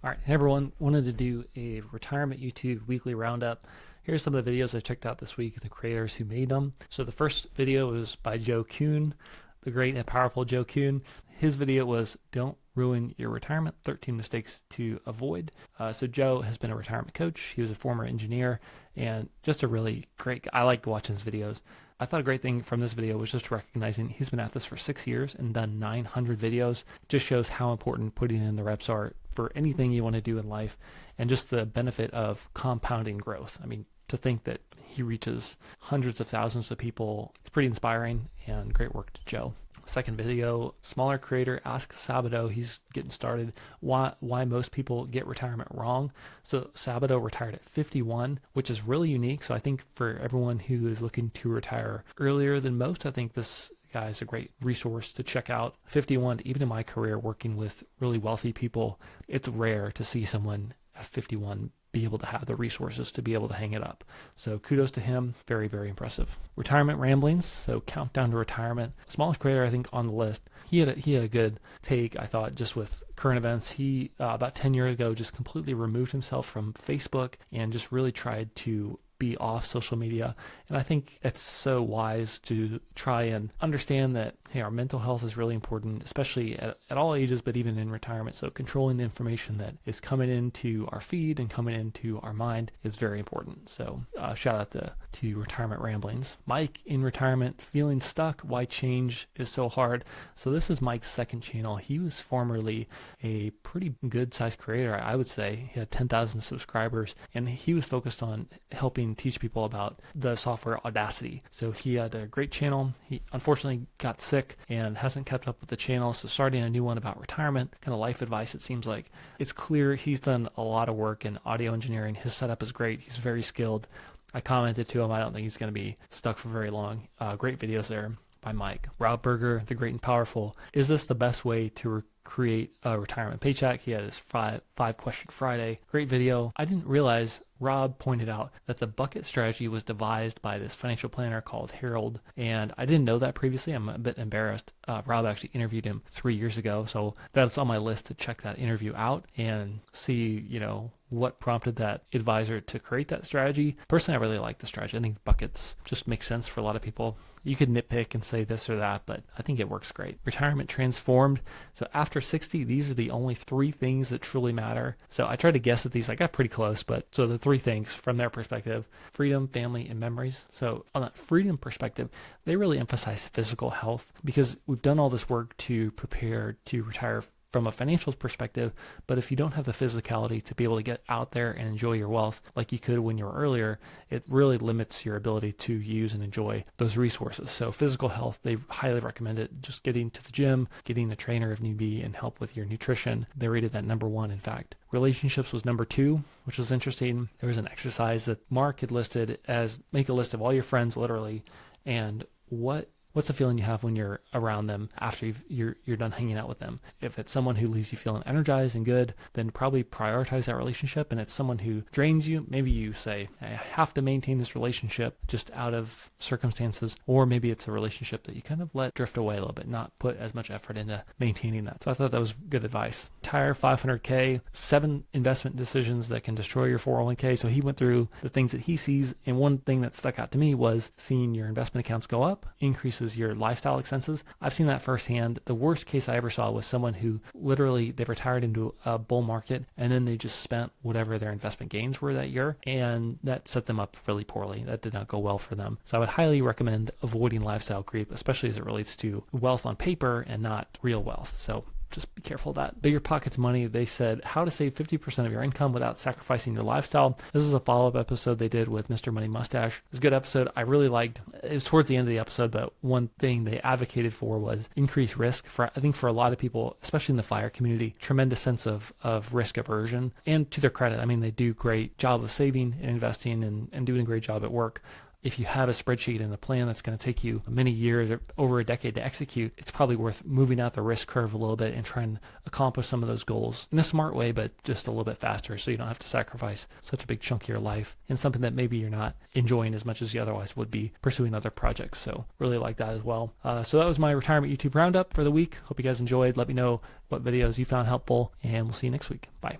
All right, hey everyone, wanted to do a Retirement YouTube weekly roundup. Here's some of the videos I checked out this week, the creators who made them. So the first video was by Kuhn, the great and powerful Kuhn. His video was Don't Ruin Your Retirement, 13 Mistakes to Avoid. So Joe has been a retirement coach. He was a former engineer and just a really great guy. I like watching his videos. I thought a great thing from this video was just recognizing he's been at this for 6 years and done 900 videos. Just shows how important putting in the reps are for anything you want to do in life, and just the benefit of compounding growth. I mean, to think that he reaches hundreds of thousands of people, it's pretty inspiring, and great work to Joe. Second video, smaller creator asks Sabado, he's getting started, why most people get retirement wrong. So Sabado retired at 51, which is really unique. So I think for everyone who is looking to retire earlier than most, I think this guy is a great resource to check out. 51, even in my career working with really wealthy people, it's rare to see someone at 51 be able to have the resources to be able to hang it up. So kudos to him. Very, very impressive. Retirement ramblings. So countdown to retirement. Smallest creator, I think, on the list. He had a good take, I thought, just with current events. He, about 10 years ago, just completely removed himself from Facebook and just really tried to be off social media. And I think it's so wise to try and understand that, hey, our mental health is really important, especially at all ages, but even in retirement. So controlling the information that is coming into our feed and coming into our mind is very important. So shout out to Retirement Ramblings. Mike, in retirement, feeling stuck, why change is so hard. So this is Mike's second channel. He was formerly a pretty good sized creator, I would say. He had 10,000 subscribers, and he was focused on helping teach people about the software Audacity. So he had a great channel. He unfortunately got sick and hasn't kept up with the channel. So starting a new one about retirement, kind of life advice, it seems like. It's clear he's done a lot of work in audio engineering. His setup is great. He's very skilled. I commented to him. I don't think he's going to be stuck for very long. Great videos there by Mike. Rob Berger, the great and powerful. Is this the best way to create a retirement paycheck? He had his five question Friday. Great video. I didn't realize Rob pointed out that the bucket strategy was devised by this financial planner called Harold, and I didn't know that previously. I'm a bit embarrassed. Rob actually interviewed him 3 years ago, so that's on my list to check that interview out and see, what prompted that advisor to create that strategy. Personally, I really like the strategy. I think buckets just make sense for a lot of people. You could nitpick and say this or that, but I think it works great. Retirement transformed. So after 60, these are the only 3 things that truly matter. So I tried to guess at these. I got pretty close, but so the 3 things from their perspective: freedom, family, and memories. So on that freedom perspective, they really emphasize physical health, because we've done all this work to prepare to retire from a financial perspective, but if you don't have the physicality to be able to get out there and enjoy your wealth like you could when you were earlier, it really limits your ability to use and enjoy those resources. So physical health, they highly recommend it. Just getting to the gym, getting a trainer if need be, and help with your nutrition. They rated that number 1, in fact. Relationships was number 2, which was interesting. There was an exercise that Mark had listed as make a list of all your friends, literally, and what's the feeling you have when you're around them after you're done hanging out with them? If it's someone who leaves you feeling energized and good, then probably prioritize that relationship. And it's someone who drains you, maybe you say, I have to maintain this relationship just out of circumstances. Or maybe it's a relationship that you kind of let drift away a little bit, not put as much effort into maintaining that. So I thought that was good advice. Retire 500K, 7 investment decisions that can destroy your 401k. So he went through the things that he sees. And one thing that stuck out to me was seeing your investment accounts go up, increases your lifestyle expenses. I've seen that firsthand. The worst case I ever saw was someone who literally, they retired into a bull market and then they just spent whatever their investment gains were that year, and that set them up really poorly. That did not go well for them. So I would highly recommend avoiding lifestyle creep, especially as it relates to wealth on paper and not real wealth. So just be careful of that. BiggerPockets Money, they said how to save 50% of your income without sacrificing your lifestyle. This is a follow-up episode they did with Mr. Money Mustache. It was a good episode. I really liked it. Was towards the end of the episode, but one thing they advocated for was increased risk. I think for a lot of people, especially in the FIRE community, tremendous sense of risk aversion. And to their credit, I mean, they do a great job of saving and investing and doing a great job at work. If you have a spreadsheet and a plan that's going to take you many years or over a decade to execute, it's probably worth moving out the risk curve a little bit and trying to accomplish some of those goals in a smart way, but just a little bit faster, so you don't have to sacrifice such a big chunk of your life in something that maybe you're not enjoying as much as you otherwise would be pursuing other projects. So really like that as well. So that was my retirement YouTube roundup for the week. Hope you guys enjoyed. Let me know what videos you found helpful, and we'll see you next week. Bye.